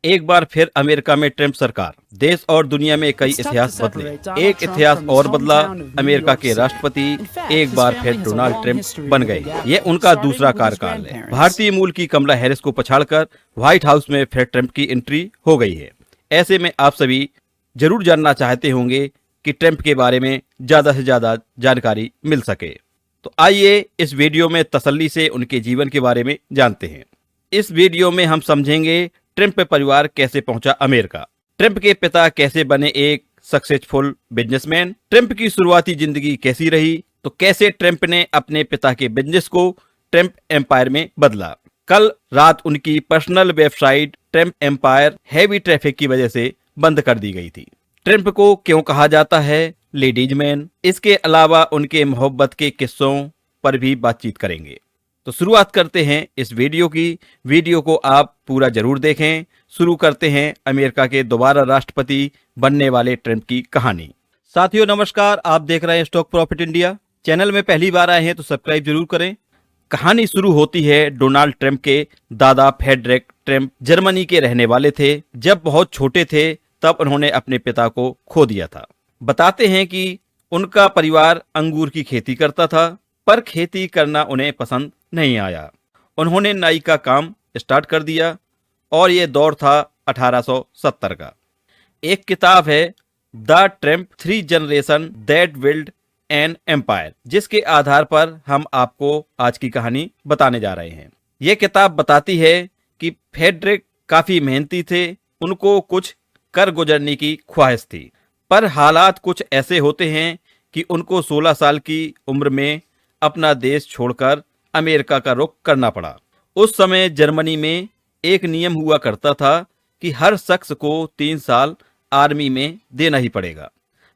एक बार फिर अमेरिका में ट्रंप सरकार, देश और दुनिया में कई इतिहास बदले। एक इतिहास और बदला, अमेरिका के राष्ट्रपति एक बार फिर डोनाल्ड ट्रंप बन गए। ये उनका दूसरा कार्यकाल है। भारतीय मूल की कमला हैरिस को पछाड़कर व्हाइट हाउस में फिर ट्रंप की एंट्री हो गई है। ऐसे में आप सभी जरूर जानना चाहते होंगे कि ट्रंप के बारे में ज्यादा से ज्यादा जानकारी मिल सके। तो आइए इस वीडियो में तसल्ली से उनके जीवन के बारे में जानते हैं। इस वीडियो में हम समझेंगे ट्रंप परिवार कैसे पहुंचा अमेरिका, ट्रंप के पिता कैसे बने एक सक्सेसफुल बिजनेसमैन, ट्रंप की शुरुआती जिंदगी कैसी रही, तो कैसे ट्रंप ने अपने पिता के बिजनेस को ट्रंप एम्पायर में बदला। कल रात उनकी personal website Trump empire heavy traffic की वजह से बंद कर दी गई थी। ट्रंप को क्यों कहा जाता है लेडीज मैन, इसके अलावा उनके मोहब्बत के किस्सों पर भी बातचीत करेंगे। तो शुरुआत करते हैं इस वीडियो की। वीडियो को आप पूरा जरूर देखें। शुरू करते हैं अमेरिका के दोबारा राष्ट्रपति बनने वाले ट्रंप की कहानी। साथियों नमस्कार, आप देख रहे हैं स्टॉक प्रॉफिट इंडिया। चैनल में पहली बार आए हैं तो सब्सक्राइब जरूर करें। कहानी शुरू होती है डोनाल्ड ट्रंप के दादा फ्रेडरिक ट्रंप जर्मनी के रहने वाले थे। जब बहुत छोटे थे तब उन्होंने अपने पिता को खो दिया था। बताते हैं कि उनका परिवार अंगूर की खेती करता था, पर खेती करना उन्हें पसंद नहीं आया। उन्होंने नाई का काम स्टार्ट कर दिया और ये दौर था 1870 का। एक किताब है the Trump three generation that build an empire, जिसके आधार पर हम आपको आज की कहानी बताने जा रहे हैं। यह किताब बताती है कि फ्रेडरिक काफी मेहनती थे, उनको कुछ कर गुजरने की ख्वाहिश थी, पर हालात कुछ ऐसे होते हैं कि उनको 16 साल की उम्र में अपना देश छोड़कर अमेरिका का रुख करना पड़ा। उस समय जर्मनी में एक नियम हुआ करता था कि हर शख्स को 3 साल आर्मी में देना ही पड़ेगा।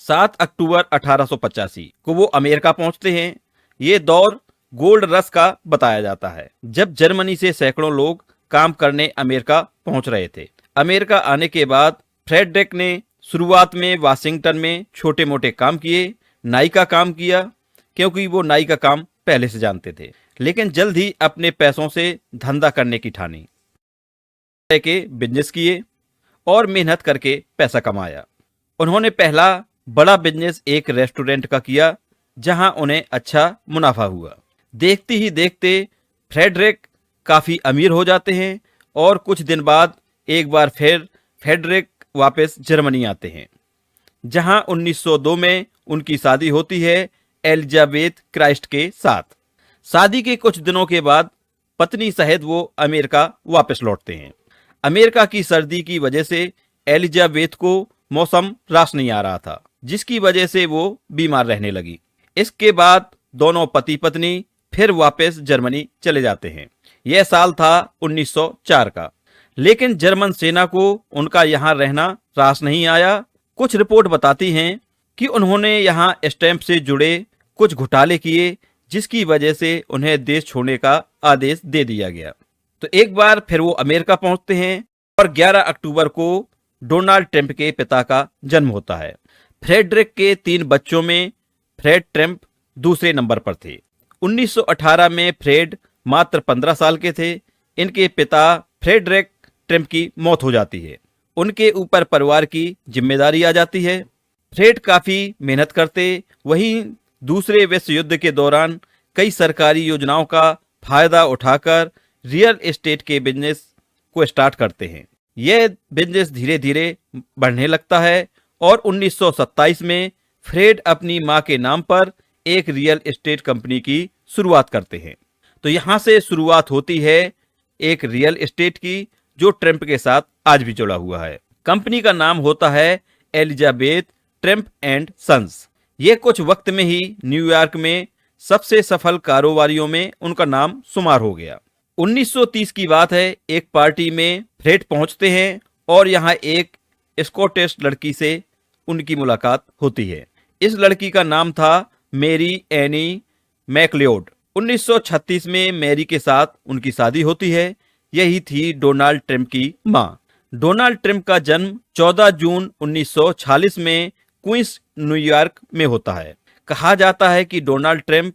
7 अक्टूबर 1885 को वो अमेरिका पहुंचते हैं। ये दौर गोल्ड रश का बताया जाता है, जब जर्मनी से सैकड़ों लोग काम करने अमेरिका पहुंच रहे थे। अमेरिका आने के बाद फ्रेडरिक ने शुरुआत में वाशिंगटन में छोटे मोटे काम किए। नाई का काम किया, क्योंकि वो नाई का काम पहले से जानते थे, लेकिन जल्द ही अपने पैसों से धंधा करने की ठानी। के बिजनेस किए और मेहनत करके पैसा कमाया। उन्होंने पहला बड़ा बिजनेस एक रेस्टोरेंट का किया, जहां उन्हें अच्छा मुनाफा हुआ। देखते ही देखते फ्रेडरिक काफी अमीर हो जाते हैं और कुछ दिन बाद एक बार फिर फ्रेडरिक वापस जर्मनी आते हैं, जहां 1902 में उनकी शादी होती है एलिजाबेथ क्राइस्ट के साथ। शादी के कुछ दिनों के बाद पत्नी सहित वो अमेरिका वापस लौटते हैं। अमेरिका की सर्दी की वजह से एलिजाबेथ को मौसम रास नहीं आ रहा था, जिसकी वजह से वो बीमार रहने लगी। इसके बाद दोनों पति पत्नी फिर वापस जर्मनी चले जाते हैं। यह साल था 1904 का, लेकिन जर्मन सेना को उनका यहाँ रहना रास नहीं आया। कुछ रिपोर्ट बताती हैं कि उन्होंने यहाँ स्टैंप से जुड़े कुछ घोटाले किए, जिसकी वजह से उन्हें देश छोड़ने का आदेश दे दिया गया। तो एक बार फिर वो अमेरिका पहुंचते हैं और 11 अक्टूबर को डोनाल्ड ट्रंप के पिता का जन्म होता है। फ्रेडरिक के 3 बच्चों में फ्रेड ट्रंप दूसरे नंबर पर थे। 1918 में फ्रेड मात्र 15 साल के थे। इनके पिता फ्रेडरिक ट्रंप की मौत हो जाती है। उनके ऊपर परिवार की जिम्मेदारी आ जाती है। फ्रेड काफी मेहनत करते, वहीं दूसरे विश्व युद्ध के दौरान कई सरकारी योजनाओं का फायदा उठाकर रियल एस्टेट के बिजनेस को स्टार्ट करते हैं। यह बिजनेस धीरे धीरे बढ़ने लगता है और 1927 में फ्रेड अपनी मां के नाम पर एक रियल एस्टेट कंपनी की शुरुआत करते हैं। तो यहां से शुरुआत होती है एक रियल एस्टेट की, जो ट्रंप के साथ आज भी जुड़ा हुआ है। कंपनी का नाम होता है एलिजाबेथ ट्रंप एंड सन्स। ये कुछ वक्त में ही न्यूयॉर्क में सबसे सफल कारोबारियों में उनका नाम शुमार हो गया। 1930 की बात है, एक पार्टी में फ्रेड पहुंचते हैं और यहाँ एक स्कॉटिश लड़की से उनकी मुलाकात होती है। इस लड़की का नाम था मेरी एनी मैकलियोड। 1936 में मैरी के साथ उनकी शादी होती है। यही थी डोनाल्ड ट्रंप की मां। डोनाल्ड ट्रंप का जन्म 14 जून 1946 में क्वींस न्यूयॉर्क में होता है। कहा जाता है कि Donald Trump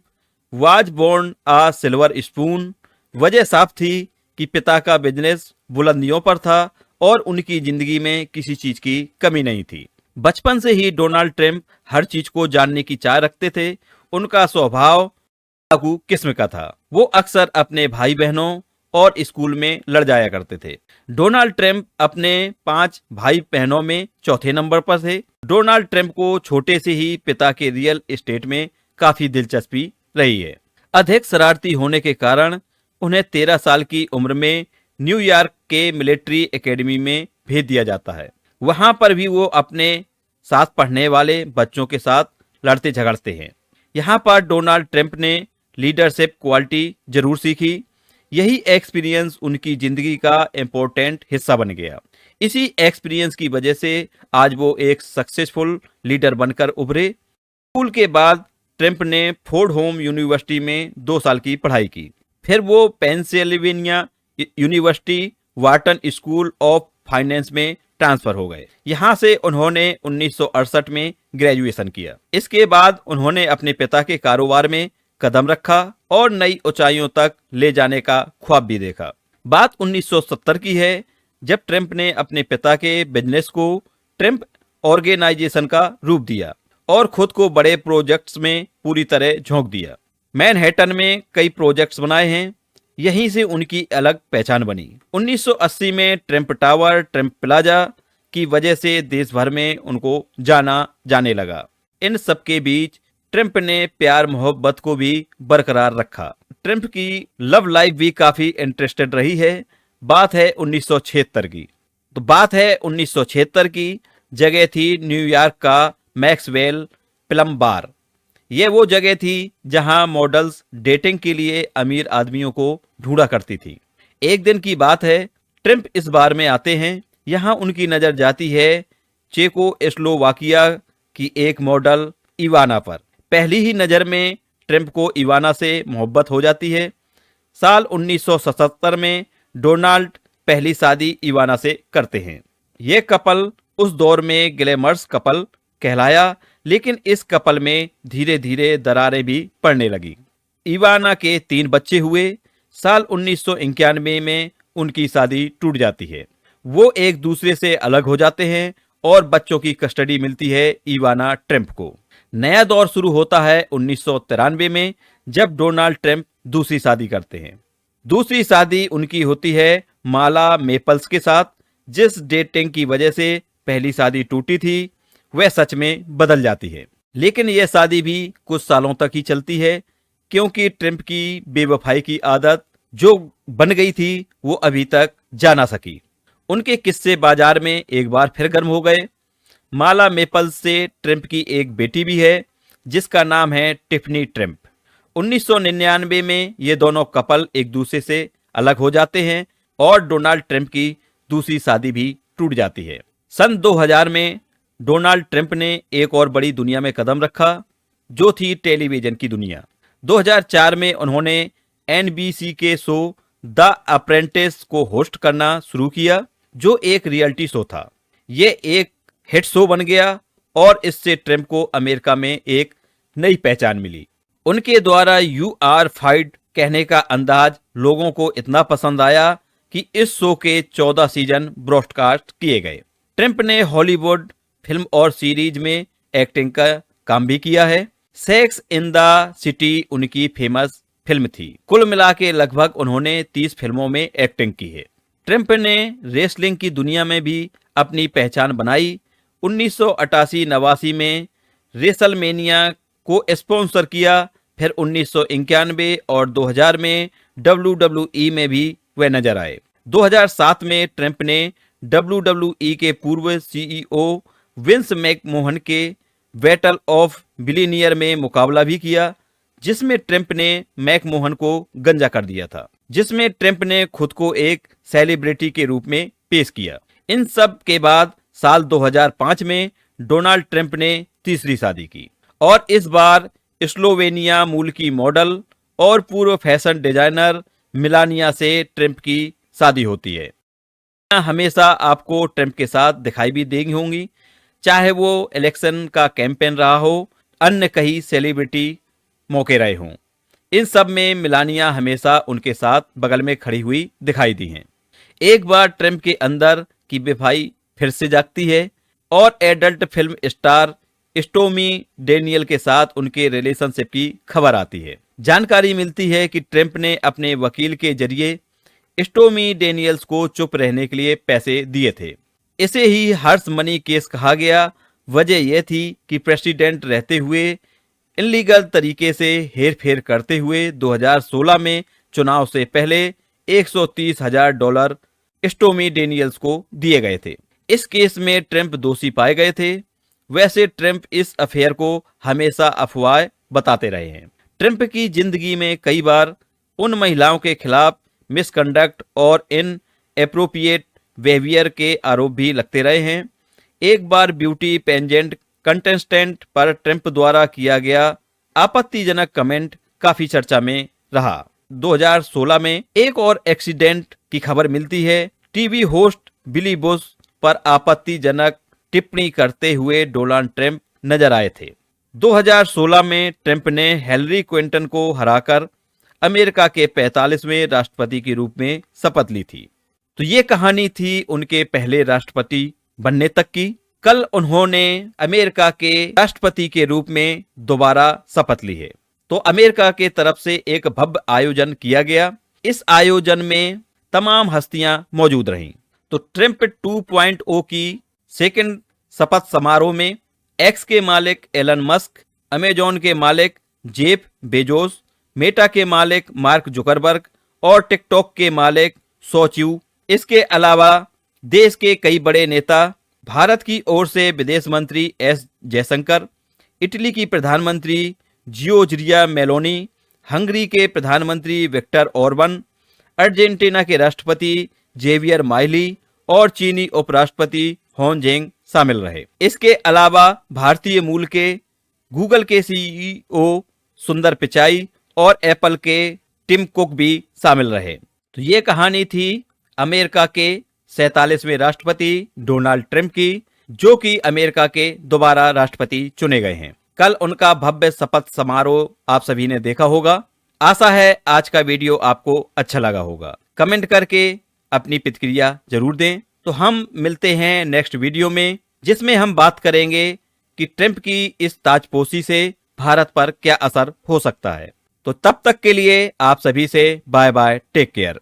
was born a silver spoon. वजह साफ थी कि पिता का बिजनेस बुलंदियों पर था और उनकी जिंदगी में किसी चीज की कमी नहीं थी। बचपन से ही डोनाल्ड ट्रंप हर चीज को जानने की चाह रखते थे। उनका स्वभाव लड़ाकू किस्म का था। वो अक्सर अपने भाई बहनों और स्कूल में लड़ जाया करते थे। डोनाल्ड ट्रंप अपने 5 भाई बहनों में चौथे नंबर पर थे। डोनाल्ड ट्रंप को छोटे से ही पिता के रियल एस्टेट में काफी दिलचस्पी रही है। अधिक शरारती होने के कारण उन्हें 13 साल की उम्र में न्यूयॉर्क के मिलिट्री एकेडमी में भेज दिया जाता है। वहां पर भी वो अपने साथ पढ़ने वाले बच्चों के साथ लड़ते झगड़ते हैं। यहाँ पर डोनाल्ड ट्रंप ने लीडरशिप क्वालिटी जरूर सीखी। यही एक्सपीरियंस उनकी जिंदगी का इम्पोर्टेंट हिस्सा बन गया। इसी एक्सपीरियंस की वजह से आज वो एक सक्सेसफुल लीडर बनकर उभरे। स्कूल के बाद ट्रंप ने फोर्ड होम यूनिवर्सिटी में 2 साल की पढ़ाई की। फिर वो Pennsylvania university Wharton school of finance में ट्रांसफर हो गए। यहाँ से उन्होंने 1968 में ग्रेजुएशन किया। इसके बाद उन्होंने अपने पिता के कारोबार में कदम रखा और नई ऊंचाइयों तक ले जाने का ख्वाब भी देखा। बात 1970 की है, जब ट्रंप ने अपने पिता के बिजनेस को ट्रंप ऑर्गेनाइजेशन का रूप दिया और खुद को बड़े प्रोजेक्ट्स में पूरी तरह झोंक दिया। मैनहट्टन में कई प्रोजेक्ट्स बनाए हैं। यहीं से उनकी अलग पहचान बनी। 1980 में ट्रंप टावर, ट्रंप प्लाजा की वजह से देश भर में उनको जाना जाने लगा। इन सबके बीच ट्रंप ने प्यार मोहब्बत को भी बरकरार रखा। ट्रंप की लव लाइफ भी काफी इंटरेस्टेड रही है। बात है 1976 की। तो बात है 1976 की। जगह थी न्यूयॉर्क का मैक्सवेल प्लम बार। ये वो जगह थी जहां मॉडल्स डेटिंग के लिए अमीर आदमियों को ढूंढा करती थी। एक दिन की बात है, ट्रंप इस बार में आते हैं। यहां उनकी नजर जाती है चेकोस्लोवाकिया की एक मॉडल इवाना पर। पहली ही नजर में ट्रंप को इवाना से मोहब्बत हो जाती है। साल 1977 में डोनाल्ड पहली शादी इवाना से करते हैं। ये कपल उस दौर में ग्लैमरस कपल कहलाया, लेकिन इस कपल में धीरे धीरे दरारें भी पड़ने लगी। इवाना के 3 बच्चे हुए। साल 1991 में उनकी शादी टूट जाती है। वो एक दूसरे से अलग हो जाते हैं और बच्चों की कस्टडी मिलती है इवाना ट्रंप को। नया दौर शुरू होता है 1993 में, जब डोनाल्ड ट्रंप दूसरी शादी करते हैं। दूसरी शादी उनकी होती है माला मेपल्स के साथ। जिस डेटिंग की वजह से पहली शादी टूटी थी वह सच में बदल जाती है। लेकिन यह शादी भी कुछ सालों तक ही चलती है, क्योंकि ट्रंप की बेवफाई की आदत जो बन गई थी वो अभी तक जा ना सकी। उनके किस्से बाजार में एक बार फिर गर्म हो गए। माला मेपल्स से ट्रंप की एक बेटी भी है जिसका नाम है टिफनी ट्रंप। 1999 में ये दोनों कपल एक दूसरे से अलग हो जाते हैं और डोनाल्ड ट्रंप की दूसरी शादी भी टूट जाती है। सन 2000 में डोनाल्ड ट्रंप ने एक और बड़ी दुनिया में कदम रखा, जो थी टेलीविजन की दुनिया। 2004 में उन्होंने NBC के शो द अप्रेंटिस को होस्ट करना शुरू किया, जो एक रियलिटी शो था। ये एक हिट शो बन गया और इससे ट्रंप को अमेरिका में एक नई पहचान मिली। उनके द्वारा "यू आर फाइड" कहने का अंदाज लोगों को इतना पसंद आया कि इस शो के 14 सीजन ब्रॉडकास्ट किए गए। ट्रंप ने हॉलीवुड फिल्म और सीरीज में एक्टिंग का काम भी किया है। सेक्स इन द सिटी उनकी फेमस फिल्म थी। कुल मिला के लगभग उन्होंने 30 फिल्मों में एक्टिंग की है। ट्रंप ने रेसलिंग की दुनिया में भी अपनी पहचान बनाई। 1988-89 में रेसलमेनिया को स्पॉन्सर किया। फिर 1991 और 2000 में WWE में भी वे नजर आए। 2007 में ट्रंप ने WWE के पूर्व CEO विंस मैकमोहन के बैटल ऑफ बिलियनियर में मुकाबला भी किया, जिसमें ट्रंप ने मैकमोहन को गंजा कर दिया था, जिसमें ट्रंप ने खुद को एक सेलिब्रिटी के रूप में पेश किया। इन सब के बाद साल 2005 में डोनाल्ड ट्रंप ने तीसरी शादी की और इस बार स्लोवेनिया मूल की मॉडल और पूर्व फैशन डिजाइनर मिलानिया से ट्रंप की शादी होती है। हमेशा आपको ट्रंप के साथ दिखाई भी देंगी होंगी, चाहे वो इलेक्शन का कैंपेन रहा हो, अन्य कई सेलिब्रिटी मौके रहे हों। इन सब में मिलानिया हमेशा उनके साथ बगल में खड़ी हुई दिखाई दी हैं। एक बार ट्रंप के अंदर की बेवफाई फिर से जागती है और एडल्ट फिल्म स्टार स्टोमी डेनियल के साथ उनके रिलेशनशिप की खबर आती है। जानकारी मिलती है कि ट्रंप ने अपने वकील के जरिए स्टोमी डेनियल्स को चुप रहने के लिए पैसे दिए थे। इसे ही हर्ष मनी केस कहा गया। वजह यह थी कि प्रेसिडेंट रहते हुए इलीगल तरीके से हेरफेर करते हुए 2016 में चुनाव से पहले $130,000 स्टोमी डेनियल्स को दिए गए थे। इस केस में ट्रंप दोषी पाए गए थे। वैसे ट्रंप इस अफेयर को हमेशा अफवाह बताते रहे हैं। ट्रंप की जिंदगी में कई बार उन महिलाओं के खिलाफ मिसकंडक्ट और इन एप्रोप्रिएट बिहेवियर के आरोप भी लगते रहे हैं। एक बार ब्यूटी पेजेंट कंटेस्टेंट पर ट्रंप द्वारा किया गया आपत्तिजनक कमेंट काफी चर्चा में रहा। 2016 में एक और एक्सीडेंट की खबर मिलती है। टीवी होस्ट बिली बुश पर आपत्तिजनक टिप्पणी करते हुए डोनाल्ड ट्रंप नजर आए थे। 2016 में ट्रंप ने हिलरी क्लिंटन को हराकर अमेरिका के 45वें राष्ट्रपति के रूप में शपथ ली थी। तो ये कहानी थी उनके पहले राष्ट्रपति बनने तक की। कल उन्होंने अमेरिका के राष्ट्रपति के रूप में दोबारा शपथ ली है। तो अमेरिका के तरफ से एक भव्य आयोजन किया गया। इस आयोजन में तमाम हस्तियां मौजूद रहीं। तो ट्रंप 2.0 की सेकंड शपथ समारोह में एक्स के मालिक एलन मस्क, अमेजॉन के मालिक जेफ बेजोस, मेटा के मालिक मार्क जुकरबर्ग और टिकटॉक के मालिक सोच्यू, इसके अलावा देश के कई बड़े नेता, भारत की ओर से विदेश मंत्री एस जयशंकर, इटली की प्रधानमंत्री जियोर्जिया मेलोनी, हंगरी के प्रधानमंत्री विक्टर ऑर्बन, अर्जेंटीना के राष्ट्रपति जेवियर माइली और चीनी उपराष्ट्रपति होन जेंग शामिल रहे। इसके अलावा भारतीय मूल के गूगल के सीईओ सुंदर पिचाई और एप्पल के टिम कुक भी शामिल रहे। तो ये कहानी थी अमेरिका के 47वें राष्ट्रपति डोनाल्ड ट्रंप की, जो कि अमेरिका के दोबारा राष्ट्रपति चुने गए हैं। कल उनका भव्य शपथ समारोह आप सभी ने देखा होगा। आशा है आज का वीडियो आपको अच्छा लगा होगा। कमेंट करके अपनी प्रतिक्रिया जरूर दें। तो हम मिलते हैं नेक्स्ट वीडियो में, जिसमें हम बात करेंगे कि ट्रंप की इस ताजपोशी से भारत पर क्या असर हो सकता है। तो तब तक के लिए आप सभी से बाय बाय, टेक केयर।